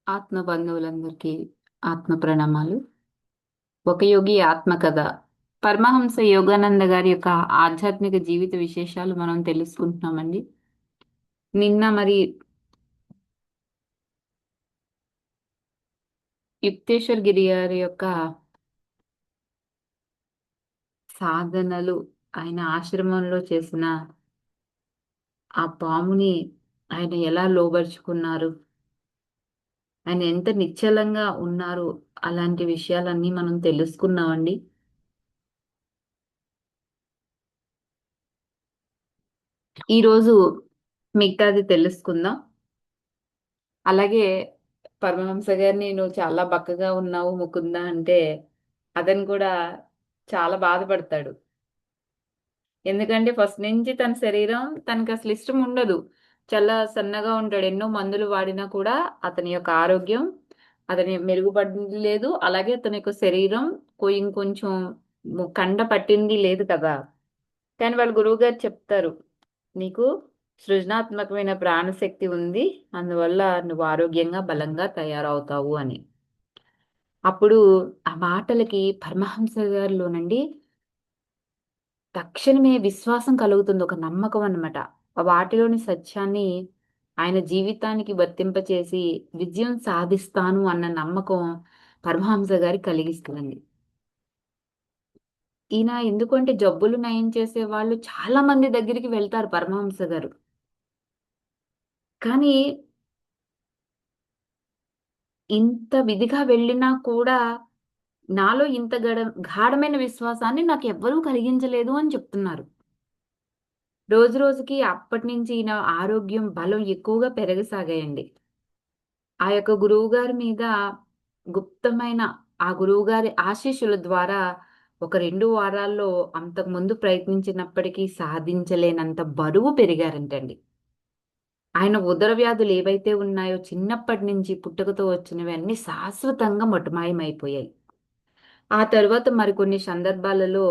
ఆత్మ బంధువులందరికీ ఆత్మ ప్రణామాలు. ఒక యోగి ఆత్మ కథ. పరమహంస యోగానంద గారి యొక్క ఆధ్యాత్మిక జీవిత విశేషాలు మనం తెలుసుకుంటున్నామండి. నిన్న మరి యుక్తేశ్వర్ గిరి గారి యొక్క సాధనలు, ఆయన ఆశ్రమంలో చేసిన ఆ పాముని ఆయన ఎలా లోబరుచుకున్నారు, ఆయన ఎంత నిశ్చలంగా ఉన్నారు, అలాంటి విషయాలన్నీ మనం తెలుసుకున్నామండి. ఈరోజు మిగతాది తెలుసుకుందాం. అలాగే పరమహంస గారిని నువ్వు చాలా బక్కగా ఉన్నావు ముకుంద అంటే అతను కూడా చాలా బాధపడతాడు. ఎందుకంటే ఫస్ట్ నుంచి తన శరీరం తనకి అసలు ఇష్టం ఉండదు. చాలా సన్నగా ఉంటాడు. ఎన్నో మందులు వాడినా కూడా అతని యొక్క ఆరోగ్యం అతని మెరుగుపడింది లేదు. అలాగే అతని యొక్క శరీరం ఇంకొంచెం కండ పట్టింది లేదు కదా. కానీ వాళ్ళ గురువు గారు చెప్తారు, నీకు సృజనాత్మకమైన ప్రాణశక్తి ఉంది, అందువల్ల నువ్వు ఆరోగ్యంగా బలంగా తయారవుతావు అని. అప్పుడు ఆ మాటలకి పరమహంస గారిలోనండి తక్షణమే విశ్వాసం కలుగుతుంది, ఒక నమ్మకం అన్నమాట. ఆ వాటిలోని సత్యాన్ని ఆయన జీవితానికి వర్తింపచేసి విజయం సాధిస్తాను అన్న నమ్మకం పరమహంస గారికి కలిగిస్తుందండి. ఈయన ఎందుకంటే జబ్బులు నయం చేసే వాళ్ళు చాలా మంది దగ్గరికి వెళ్తారు పరమహంస గారు. కానీ ఇంత విధిగా వెళ్ళినా కూడా నాలో ఇంత గాఢమైన విశ్వాసాన్ని నాకు ఎవ్వరూ కలిగించలేదు అని చెప్తున్నారు. రోజు రోజుకి అప్పటి నుంచి ఈయన ఆరోగ్యం, బలం ఎక్కువగా పెరగసాగాయండి. ఆ యొక్క గురువు గారి మీద గుప్తమైన ఆ గురువు గారి ఆశీస్సుల ద్వారా ఒక 2 వారాల్లో అంతకుముందు ప్రయత్నించినప్పటికీ సాధించలేనంత బరువు పెరిగారంటండి. ఆయన ఉదర వ్యాధులు ఏవైతే ఉన్నాయో చిన్నప్పటి నుంచి పుట్టుకతో వచ్చినవి అన్నీ శాశ్వతంగా మటుమాయమైపోయాయి. ఆ తరువాత మరికొన్ని సందర్భాలలో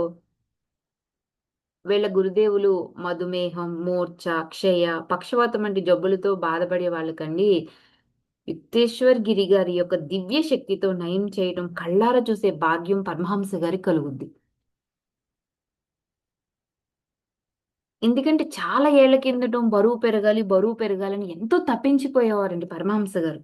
వీళ్ళ గురుదేవులు మధుమేహం, మూర్ఛ, క్షయ, పక్షవాతం వంటి జబ్బులతో బాధపడే వాళ్ళకండి యుక్తేశ్వర్ గిరి గారి యొక్క దివ్య శక్తితో నయం చేయడం కళ్ళారా చూసే భాగ్యం పరమహంస గారికి కలుగుద్ది. ఎందుకంటే చాలా ఏళ్ల కిందట బరువు పెరగాలి, బరువు పెరగాలని ఎంతో తప్పించిపోయేవారండి పరమహంస గారు.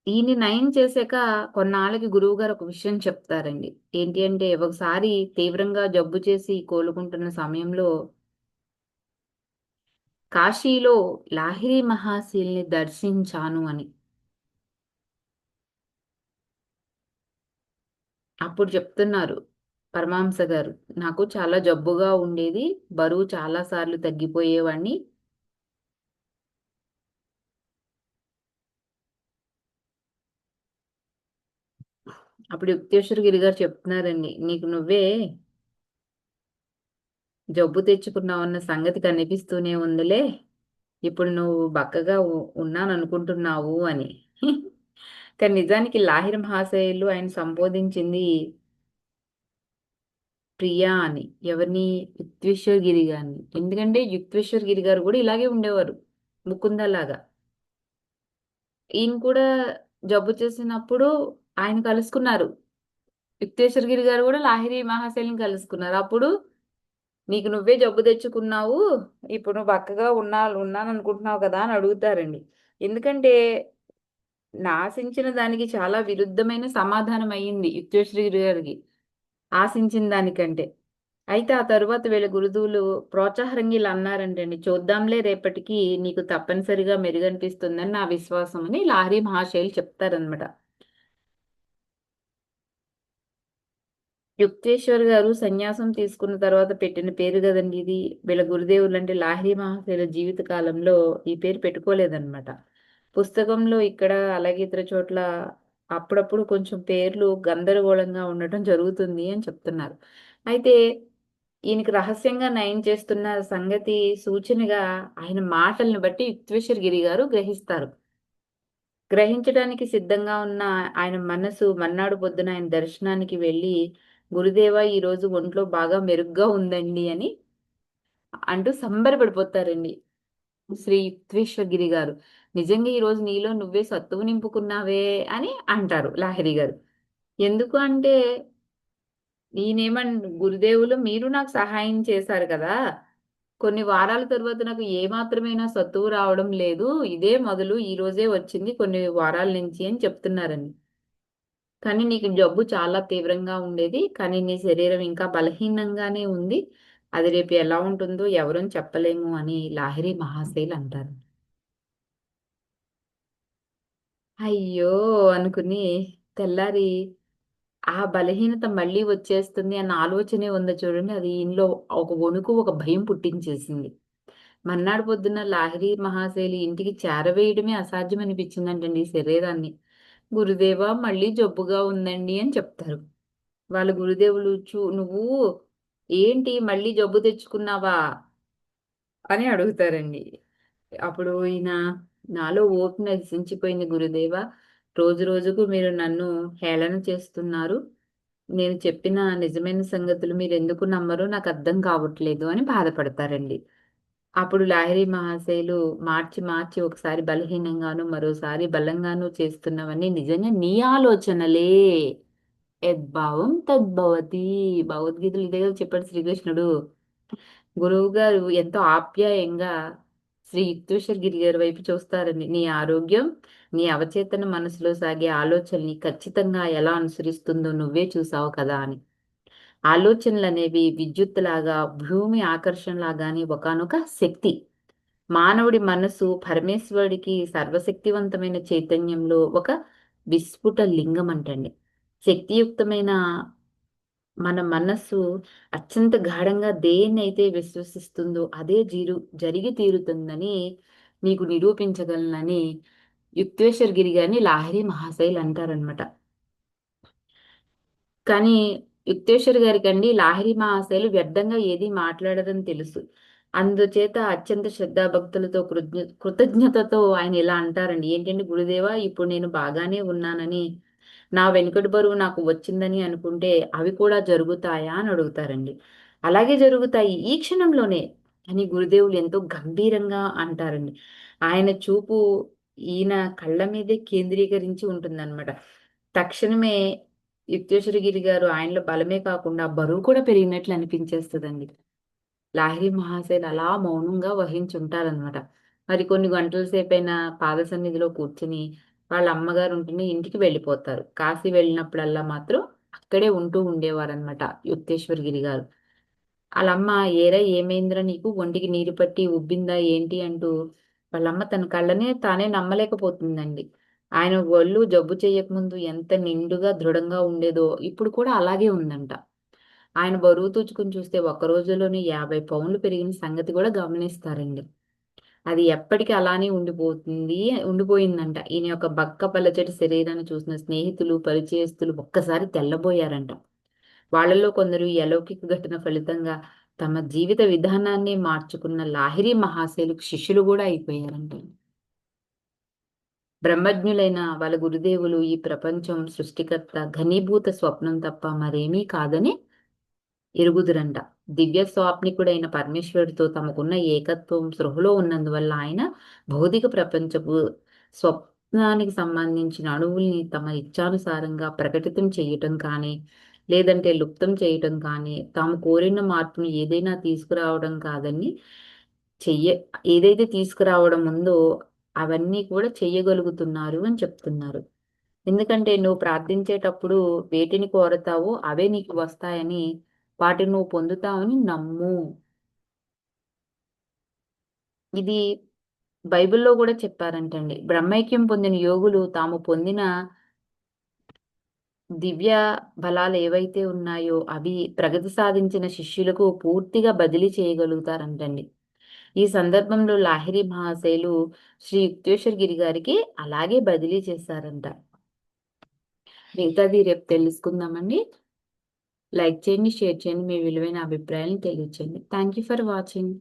ఈయన్ని నయం చేశాక కొన్నాళ్ళకి గురువుగారు ఒక విషయం చెప్తారండి. ఏంటి అంటే, ఒకసారి తీవ్రంగా జబ్బు చేసి కోలుకుంటున్న సమయంలో కాశీలో లాహిరి మహాశయుల్ని దర్శించాను అని. అప్పుడు చెప్తున్నారు పరమహంస గారు, నాకు చాలా జబ్బుగా ఉండేది. బరువు చాలా సార్లు తగ్గిపోయేవాడిని. అప్పుడు యుక్తేశ్వర గిరి గారు చెప్తున్నారండి, నీకు నువ్వే జబ్బు తెచ్చుకున్నావన్న సంగతి కనిపిస్తూనే ఉందిలే. ఇప్పుడు నువ్వు బక్కగా ఉన్నాననుకుంటున్నావు అని. కానీ నిజానికి లాహిరి మహాశయులు ఆయన సంబోధించింది ప్రియా అని. ఎవరిని? యుక్తేశ్వర్ గిరి గారిని. ఎందుకంటే యుక్తేశ్వర్ గిరి గారు కూడా ఇలాగే ఉండేవారు, ముకుందలాగా. ఈయన కూడా జబ్బు చేసినప్పుడు ఆయన కలుసుకున్నారు. యుక్తేశ్వర్ గిరి గారు కూడా లాహిరి మహాశయుల్ని కలుసుకున్నారు. అప్పుడు నీకు నువ్వే జబ్బు తెచ్చుకున్నావు, ఇప్పుడు నువ్వు బక్కగా ఉన్నాను అనుకుంటున్నావు కదా అని అడుగుతారండి. ఎందుకంటే ఆశించిన దానికి చాలా విరుద్ధమైన సమాధానం అయ్యింది యుక్తేశ్వర్ గిరి గారికి ఆశించిన దానికంటే. అయితే ఆ తరువాత వీళ్ళ గురువులు ప్రోత్సాహంగా ఇలా అన్నారంటండి, చూద్దాంలే రేపటికి నీకు తప్పనిసరిగా మెరుగనిపిస్తుందని నా విశ్వాసం అని లాహిరి మహాశయులు చెప్తారనమాట. యుక్తేశ్వర్ గారు సన్యాసం తీసుకున్న తర్వాత పెట్టిన పేరు కదండి ఇది. వీళ్ళ గురుదేవులు అంటే లాహిరి మహాశయుల జీవిత కాలంలో ఈ పేరు పెట్టుకోలేదన్నమాట. పుస్తకంలో ఇక్కడ అలాగే ఇతర చోట్ల అప్పుడప్పుడు కొంచెం పేర్లు గందరగోళంగా ఉండటం జరుగుతుంది అని చెప్తున్నారు. అయితే ఈయనకి రహస్యంగా నయం చేస్తున్న సంగతి సూచనగా ఆయన మాటలను బట్టి యుక్తేశ్వర్ గిరి గారు గ్రహిస్తారు. గ్రహించడానికి సిద్ధంగా ఉన్న ఆయన మనసు మర్నాడు పొద్దున ఆయన దర్శనానికి వెళ్ళి, గురుదేవా ఈరోజు ఒంట్లో బాగా మెరుగ్గా ఉందండి అని అంటూ సంబరపడిపోతారండి. శ్రీ యుక్తేశ్వరగిరి గారు. నిజంగా ఈరోజు నీలో నువ్వే సత్తువు నింపుకున్నావే అని అంటారు లాహిరి గారు. ఎందుకు అంటే గురుదేవులు మీరు నాకు సహాయం చేశారు కదా! కొన్ని వారాల తరువాత నాకు ఏ మాత్రమైనా సత్తువు రావడం లేదు. ఇదే మొదలు ఈ రోజే వచ్చింది కొన్ని వారాల నుంచి అని చెప్తున్నారండి. కానీ నీకు జబ్బు చాలా తీవ్రంగా ఉండేది. కానీ నీ శరీరం ఇంకా బలహీనంగానే ఉంది. అది రేపు ఎలా ఉంటుందో ఎవరం చెప్పలేము అని లాహిరి మహాశయులు అంటారు. అయ్యో! అనుకుని తెల్లారి ఆ బలహీనత మళ్ళీ వచ్చేస్తుంది అన్న ఆలోచనే ఉంది చూడండి. అది ఈయనలో ఒక వణుకు, ఒక భయం పుట్టించేసింది. మర్నాడు పొద్దున్న లాహిరి మహాశైలి ఇంటికి చేరవేయడమే అసాధ్యమనిపించిందంటండి ఈ శరీరాన్ని. గురుదేవా మళ్ళీ జబ్బుగా ఉందండి అని చెప్తారు. వాళ్ళ గురుదేవులు నువ్వు ఏంటి మళ్ళీ జబ్బు తెచ్చుకున్నావా? అని అడుగుతారండి. అప్పుడు ఈయన నాలో ఓర్పు నశించిపోయింది గురుదేవా. రోజు రోజుకు మీరు నన్ను హేళన చేస్తున్నారు. నేను చెప్పిన నిజమైన సంగతులు మీరెందుకు నమ్మరో నాకర్థం కావట్లేదు అని బాధపడతారండి. అప్పుడు లాహిరి మహాశయులు మార్చి మార్చి ఒకసారి బలహీనంగాను, మరోసారి బలంగాను చేస్తున్నవన్నీ నిజంగా నీ ఆలోచనలే. యద్భావం తద్భవతి. భగవద్గీతలో ఇదే కదా చెప్పాడు శ్రీకృష్ణుడు. గురువుగారు ఎంతో ఆప్యాయంగా శ్రీ యుక్తేశ్వరగిరి గారి వైపు చూస్తారండి. నీ ఆరోగ్యం, నీ అవచేతన మనసులో సాగే ఆలోచనని ఖచ్చితంగా ఎలా అనుసరిస్తుందో నువ్వే చూసావు కదా అని. ఆలోచనలనేవి విద్యుత్తులాగా, భూమి ఆకర్షణలాగాని ఒకానొక శక్తి. మానవుడి మనసు పరమేశ్వరుడికి సర్వశక్తివంతమైన చైతన్యంలో ఒక విస్ఫుట లింగం అంటండి. శక్తియుక్తమైన మన మనస్సు అత్యంత గాఢంగా దేన్నైతే విశ్వసిస్తుందో అదే జరిగి తీరుతుందని నీకు నిరూపించగలనని యుక్తేశ్వర్ గిరి గారిని లాహిరి మహాశైలు అంటారనమాట. కానీ యుక్తేశ్వర్ గారికండి లాహిరి మహాశైలు వ్యర్థంగా ఏది మాట్లాడరని తెలుసు. అందుచేత అత్యంత శ్రద్ధాభక్తులతో కృతజ్ఞతతో ఆయన ఇలా అంటారండి. ఏంటంటే గురుదేవా ఇప్పుడు నేను బాగానే ఉన్నానని నా వెనుకటి బరువు నాకు వచ్చిందని అనుకుంటే అవి కూడా జరుగుతాయా అని అడుగుతారండి. అలాగే జరుగుతాయి ఈ క్షణంలోనే అని గురుదేవులు ఎంతో గంభీరంగా అంటారండి. ఆయన చూపు ఈయన కళ్ళ మీదే కేంద్రీకరించి ఉంటుందన్నమాట. తక్షణమే యుక్తేశ్వరగిరి గారు ఆయనలో బలమే కాకుండా బరువు కూడా పెరిగినట్లు అనిపించేస్తదండి. లాహిరి మహాశయులు అలా మౌనంగా వహించుంటారనమాట. మరి కొన్ని గంటల సేపైనా పాద సన్నిధిలో కూర్చుని వాళ్ళ అమ్మగారు ఉంటేనే ఇంటికి వెళ్ళిపోతారు. కాశీ వెళ్ళినప్పుడల్లా మాత్రం అక్కడే ఉంటూ ఉండేవారనమాట యుక్తేశ్వరగిరి గారు. ఆళ్ళమ్మ "ఏరా ఏమైందిరా నీకు? ఒంటికి నీరు పట్టి ఉబ్బిందా ఏంటి?" అంటూ వాళ్ళమ్మ తన కళ్ళనే తానే నమ్మలేకపోతుందండి. ఆయన ఒళ్ళు జబ్బు చేయకముందు ఎంత నిండుగా, దృఢంగా ఉండేదో ఇప్పుడు కూడా అలాగే ఉందంట. ఆయన బరువు తూచుకుని చూస్తే ఒక్క రోజులోనే 50 పౌండ్లు పెరిగిన సంగతి కూడా గమనిస్తారండి. అది ఎప్పటికి అలానే ఉండిపోయిందంట. ఈయన యొక్క బక్కపలచటి శరీరాన్ని చూసిన స్నేహితులు, పరిచయస్తులు ఒక్కసారి తెల్లబోయారంట. వాళ్ళలో కొందరు ఈ అలౌకిక ఘటన ఫలితంగా తమ జీవిత విధానాన్నే మార్చుకున్న లాహిరి మహాశయులకు శిష్యులు గూడా అయిపోయారంట. బ్రహ్మజ్ఞులైన వాళ్ళ గురుదేవులు ఈ ప్రపంచం సృష్టికర్త ఘనీభూత స్వప్నం తప్ప మరేమీ కాదని ఎరుగుదురంట. దివ్య స్వాప్నికుడైన పరమేశ్వరుడితో తమకున్న ఏకత్వం స్పృహలో ఉన్నందువల్ల ఆయన భౌతిక ప్రపంచపు స్వప్నానికి సంబంధించిన అణువుల్ని తమ ఇచ్ఛానుసారంగా ప్రకటితం చేయటం కానీ, లేదంటే లుప్తం చేయటం కానీ, తాము కోరిన మార్పును ఏదైనా తీసుకురావడం కాదని చెయ్య ఏదైతే తీసుకురావడం ఉందో అవన్నీ కూడా చెయ్యగలుగుతున్నారు అని చెప్తున్నారు. ఎందుకంటే నువ్వు ప్రార్థించేటప్పుడు వేటిని కోరతావో అవే నీకు వస్తాయని, వాటిని నువ్వు పొందుతావని నమ్ము. ఇది బైబిల్‌లో గూడా చెప్పారంటండి. బ్రహ్మైక్యం పొందిన యోగులు తాము పొందిన దివ్య బలాలేవైతే ఉన్నాయో అవి ప్రగతి సాధించిన శిష్యులకు పూర్తిగా బదిలీ చేయగలుగుతారంటండి. ఈ సందర్భంలో లాహిరి మహాశయులు శ్రీ యుక్తేశ్వర్ గిరి గారికి అలాగే బదిలీ చేశారంట. మిగతాది రేపు తెలుసుకుందామండి. లైక్ చేయండి, షేర్ చేయండి. మీ విలువైన అభిప్రాయాలను తెలియచేయండి. Thank you for watching.